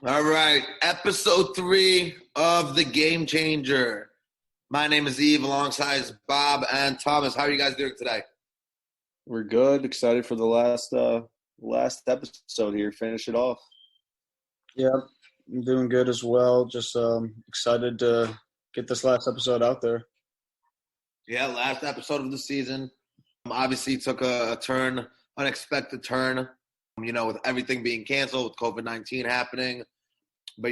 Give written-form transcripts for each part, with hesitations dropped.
All right, episode 3 of The Game Changer. My name is Eve alongside Bob and Thomas. How are you guys doing today? We're good. Excited for the last episode here. Finish it off. Yeah, I'm doing good as well. Just excited to get this last episode out there. Yeah, last episode of the season. Obviously took a unexpected turn, with everything being canceled, with COVID-19 happening. But,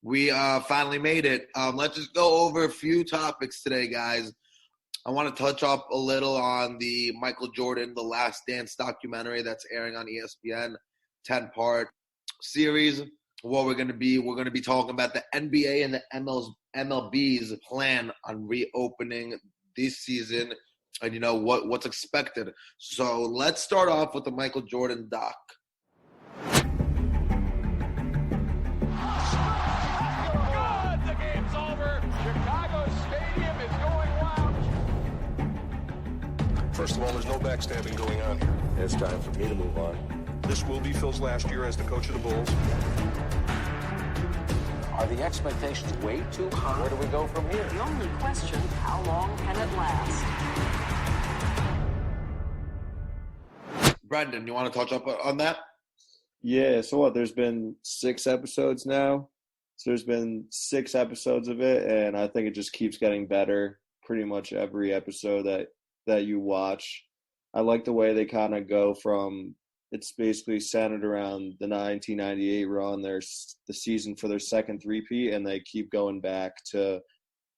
we finally made it. Let's just go over a few topics today, guys. I want to touch up a little on the Michael Jordan, The Last Dance documentary that's airing on ESPN, 10-part series. What we're going to be talking about the NBA and the MLB's plan on reopening this season and, what's expected. So let's start off with the Michael Jordan doc. First of all, there's no backstabbing going on here. It's time for me to move on. This will be Phil's last year as the coach of the Bulls. Are the expectations way too high? Where do we go from here? The only question, how long can it last? Brendan, you want to touch up on that? Yeah, so what? There's been 6 episodes now. So there's been 6 episodes of it, and I think it just keeps getting better pretty much every episode that you watch. I like the way they kind of go from, it's basically centered around the 1998 run, the season for their second three-peat, and they keep going back to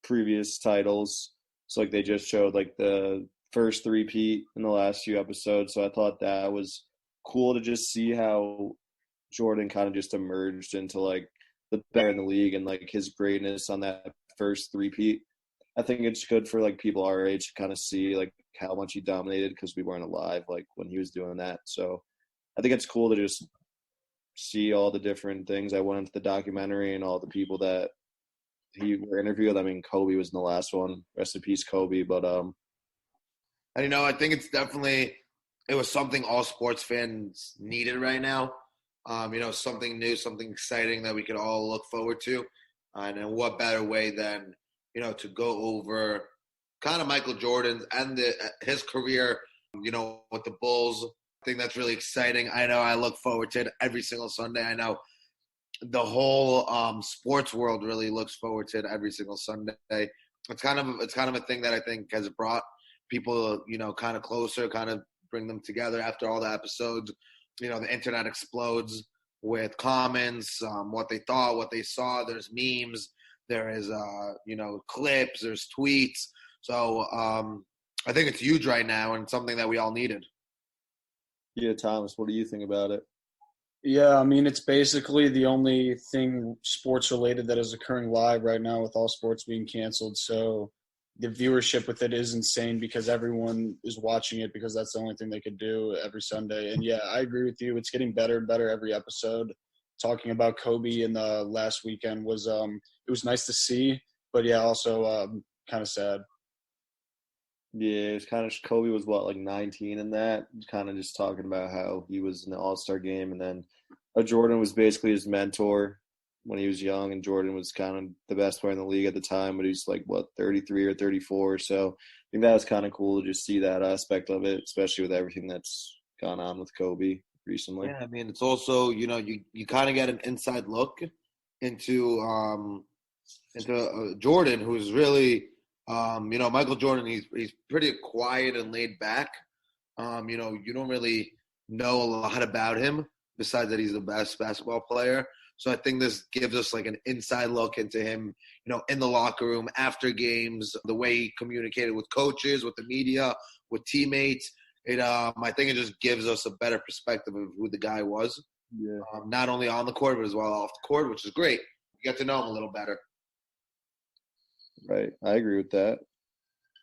previous titles. So like they just showed like the first three-peat in the last few episodes. So I thought that was cool to just see how Jordan kind of just emerged into like the better in the league and like his greatness on that first three-peat. I think it's good for like people our age to kind of see like how much he dominated because we weren't alive like when he was doing that. So I think it's cool to just see all the different things that went into the documentary and all the people that he were interviewed. I mean, Kobe was in the last one. Rest in peace, Kobe. But and I think it was something all sports fans needed right now. Something new, something exciting that we could all look forward to. And what better way than to go over kind of Michael Jordan's and his career, with the Bulls. I think that's really exciting. I know I look forward to it every single Sunday. I know the whole sports world really looks forward to it every single Sunday. It's kind of a thing that I think has brought people, kind of closer, kind of bring them together after all the episodes. The internet explodes with comments, what they thought, what they saw. There's memes. There is, clips. There's tweets. So I think it's huge right now and something that we all needed. yeah, Thomas, what do you think about it? Yeah, I mean, it's basically the only thing sports related that is occurring live right now with all sports being canceled. So the viewership with it is insane because everyone is watching it because that's the only thing they could do every Sunday. And yeah, I agree with you. It's getting better and better every episode. Talking about Kobe in the last weekend was it was nice to see, but yeah, also kind of sad. Yeah, it's kind of Kobe was what, like 19 in that, kind of just talking about how he was in the All-Star game, and then Jordan was basically his mentor when he was young, and Jordan was kind of the best player in the league at the time, but he's like 33 or 34. So I think that was kind of cool to just see that aspect of it, especially with everything that's gone on with Kobe recently. Yeah, I mean, it's also you kind of get an inside look into Jordan, who's really. Michael Jordan, he's pretty quiet and laid back. You don't really know a lot about him besides that he's the best basketball player. So I think this gives us like an inside look into him, in the locker room, after games, the way he communicated with coaches, with the media, with teammates. I think it just gives us a better perspective of who the guy was. Yeah. Not only on the court, but as well off the court, which is great. You get to know him a little better. Right. I agree with that.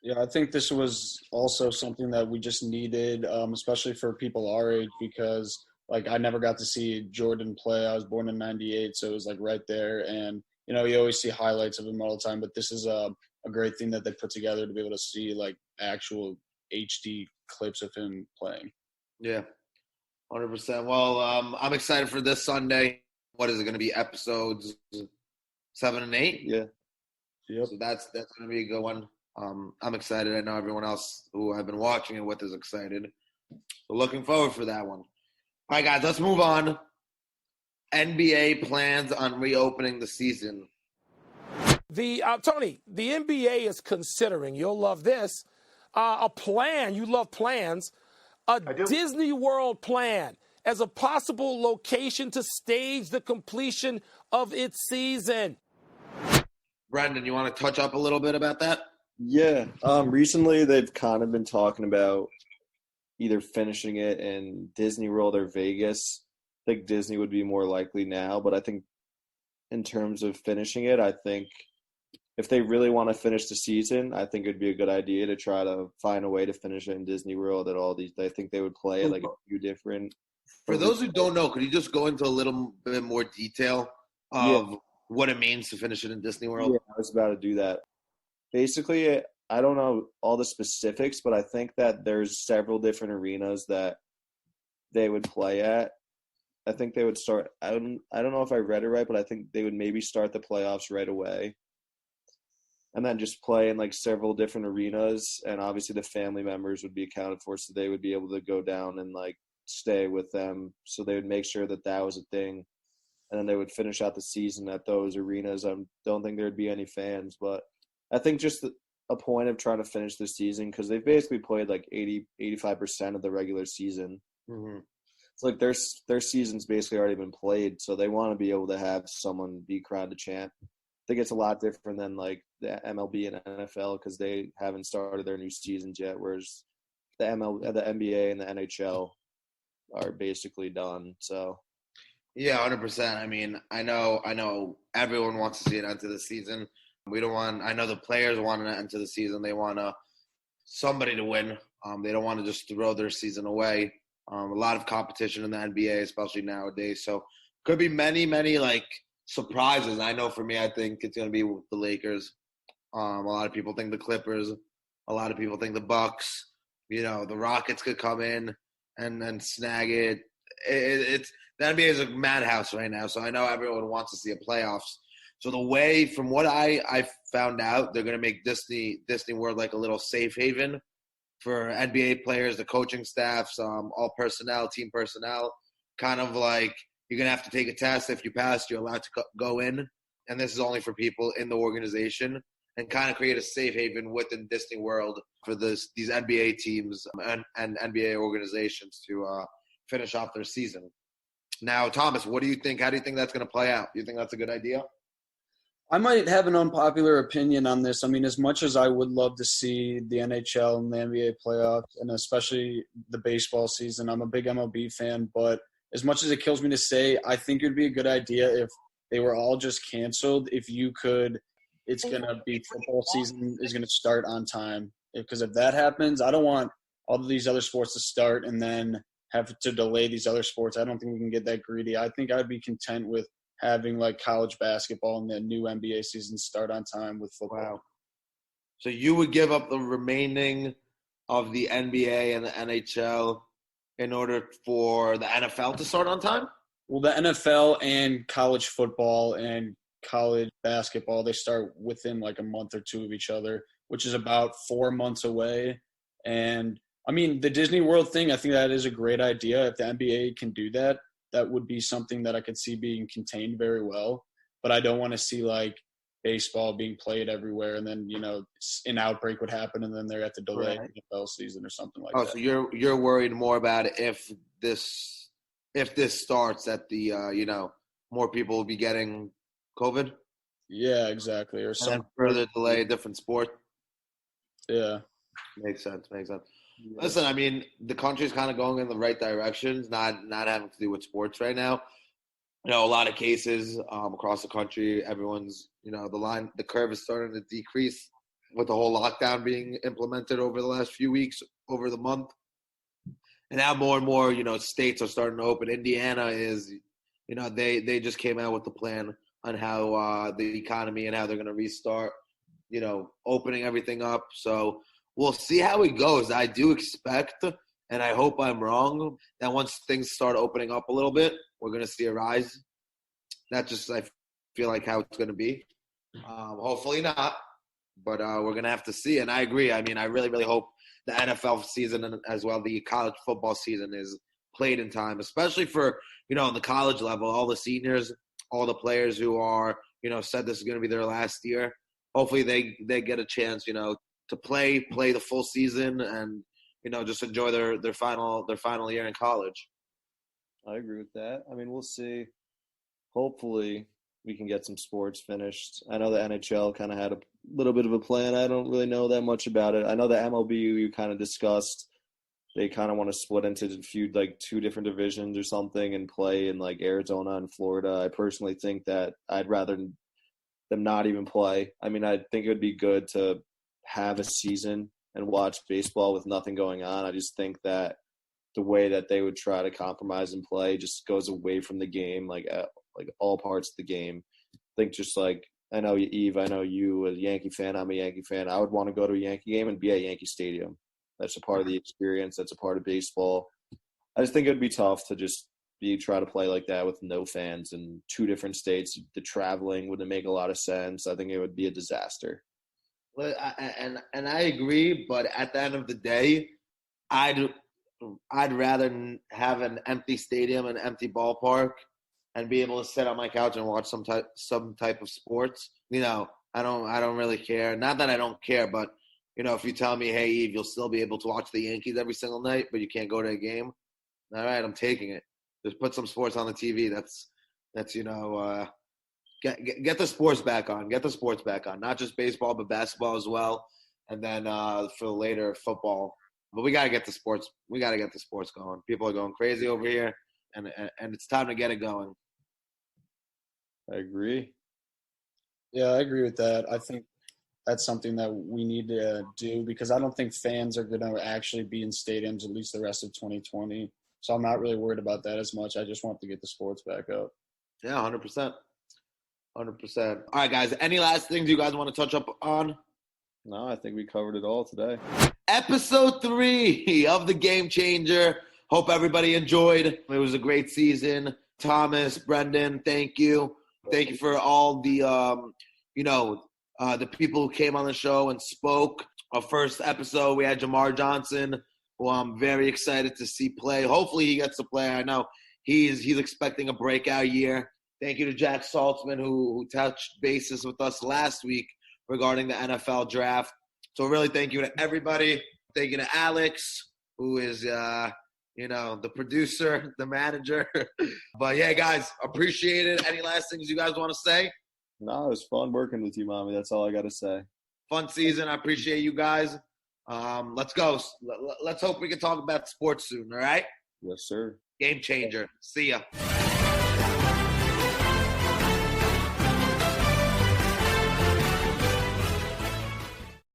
Yeah, I think this was also something that we just needed, especially for people our age, because like I never got to see Jordan play. I was born in '98, so it was like right there. And you always see highlights of him all the time, but this is a great thing that they put together to be able to see like actual HD clips of him playing. Yeah, 100%. Well, I'm excited for this Sunday. what is it going to be, episodes 7 and 8? Yeah. Yep. So that's going to be a good one. I'm excited. I know everyone else who I've been watching it with is excited. So looking forward for that one. All right, guys, let's move on. NBA plans on reopening the season. Tony, the NBA is considering, you'll love this, a plan. You love plans. A Disney World plan as a possible location to stage the completion of its season. Brendan, you want to touch up a little bit about that? Yeah. Recently they've kind of been talking about either finishing it in Disney World or Vegas. I think Disney would be more likely now, but I think in terms of finishing it, I think if they really want to finish the season, I think it'd be a good idea to try to find a way to finish it in Disney World at all these. I think they would play like a few different. For those who don't know, could you just go into a little bit more detail of what it means to finish it in Disney World? Yeah, I was about to do that. Basically, I don't know all the specifics, but I think that there's several different arenas that they would play at. I think they would start. I don't know if I read it right, but I think they would maybe start the playoffs right away, and then just play in like several different arenas. And obviously, the family members would be accounted for, so they would be able to go down and like stay with them. So they would make sure that that was a thing, and then they would finish out the season at those arenas. I don't think there'd be any fans, but I think just a point of trying to finish the season, because they've basically played like 85% of the regular season. Mm-hmm. It's like their season's basically already been played, so they want to be able to have someone be crowned a champ. I think it's a lot different than like the MLB and NFL because they haven't started their new seasons yet, whereas the NBA and the NHL are basically done. So yeah, 100%. I mean, I know everyone wants to see an end to the season. I know the players want an end to the season. They want somebody to win. They don't want to just throw their season away. A lot of competition in the NBA, especially nowadays. So could be many, many like surprises. I know for me, I think it's going to be with the Lakers. A lot of people think the Clippers. A lot of people think the Bucks. You know, the Rockets could come in and snag it. It's the NBA is a madhouse right now. So I know everyone wants to see a playoffs. So the way, from what I found out, they're going to make Disney World like a little safe haven for NBA players, the coaching staffs, all personnel, team personnel. Kind of like you're going to have to take a test. If you pass, you're allowed to go in. And this is only for people in the organization. And kind of create a safe haven within Disney World for these NBA teams and NBA organizations to finish off their season. Now, Thomas, what do you think? How do you think that's going to play out? Do you think that's a good idea? I might have an unpopular opinion on this. I mean, as much as I would love to see the NHL and the NBA playoffs, and especially the baseball season, I'm a big MLB fan, but as much as it kills me to say, I think it would be a good idea if they were all just canceled. If you could, it's going to be football season is going to start on time. Because if that happens, I don't want all of these other sports to start and then have to delay these other sports. I don't think we can get that greedy. I think I'd be content with having like college basketball and the new NBA season start on time with football. Wow. So you would give up the remaining of the NBA and the NHL in order for the NFL to start on time? Well, the NFL and college football and college basketball, they start within like a month or two of each other, which is about 4 months away. And I mean, the Disney World thing, I think that is a great idea. If the NBA can do that, that would be something that I could see being contained very well. But I don't want to see like baseball being played everywhere and then, you know, an outbreak would happen and then they have to delay the NFL season or something like that. So you're worried more about if this starts that the more people will be getting COVID? Yeah, exactly. Or some further delay a different sport? Yeah. Makes sense. Yeah. Listen, I mean, the country's kind of going in the right directions, not having to do with sports right now. You know, a lot of cases across the country, everyone's, you know, the curve is starting to decrease with the whole lockdown being implemented over the last few weeks, over the month. And now more and more, you know, states are starting to open. Indiana is, you know, they just came out with the plan on how the economy and how they're going to restart, you know, opening everything up. So we'll see how it goes. I do expect, and I hope I'm wrong, that once things start opening up a little bit, we're going to see a rise That's just, I feel like, how it's going to be. Hopefully not, but we're going to have to see. And I agree. I mean, I really, really hope the NFL season and as well the college football season is played in time, especially for, on the college level, all the seniors, all the players who are, said this is going to be their last year. Hopefully they get a chance, to play the full season and, just enjoy their final year in college. I agree with that. I mean, we'll see. Hopefully we can get some sports finished. I know the NHL kind of had a little bit of a plan. I don't really know that much about it. I know the MLB you kind of discussed. They kind of want to split into a few, like 2 different divisions or something and play in like Arizona and Florida. I personally think that I'd rather them not even play. I mean, I think it would be good to have a season and watch baseball with nothing going on. I just think that the way that they would try to compromise and play just goes away from the game, like all parts of the game. I think just like, I know Eve, I know you as a Yankee fan, I'm a Yankee fan. I would want to go to a Yankee game and be at Yankee Stadium. That's a part of the experience. That's a part of baseball. I just think it would be tough to just try to play like that with no fans in 2 different states. The traveling wouldn't make a lot of sense. I think it would be a disaster. Well, and I agree, but at the end of the day, I'd rather have an empty stadium, an empty ballpark, and be able to sit on my couch and watch some type of sports. I don't really care. Not that I don't care, but if you tell me, hey, Eve, you'll still be able to watch the Yankees every single night, but you can't go to a game. All right, I'm taking it. Just put some sports on the TV. That's get the sports back on. Get the sports back on. Not just baseball, but basketball as well. And then for later, football. But we got to get the sports. We got to get the sports going. People are going crazy over here, and it's time to get it going. I agree. Yeah, I agree with that. I think that's something that we need to do because I don't think fans are going to actually be in stadiums at least the rest of 2020. So I'm not really worried about that as much. I just want to get the sports back up. Yeah, 100%. 100%. All right, guys. Any last things you guys want to touch up on? No, I think we covered it all today. Episode 3 of The Game Changer. Hope everybody enjoyed. It was a great season. Thomas, Brendan, thank you. Thank you for all the, the people who came on the show and spoke. Our first episode, we had Jamar Johnson, who I'm very excited to see play. Hopefully he gets to play. I know he's expecting a breakout year. Thank you to Jack Saltzman, who touched bases with us last week regarding the NFL draft. So really thank you to everybody. Thank you to Alex, who is, the producer, the manager. But, yeah, guys, appreciate it. Any last things you guys want to say? No, it was fun working with you, Mommy. That's all I got to say. Fun season. I appreciate you guys. Let's go. Let's hope we can talk about sports soon, all right? Yes, sir. Game Changer. See ya.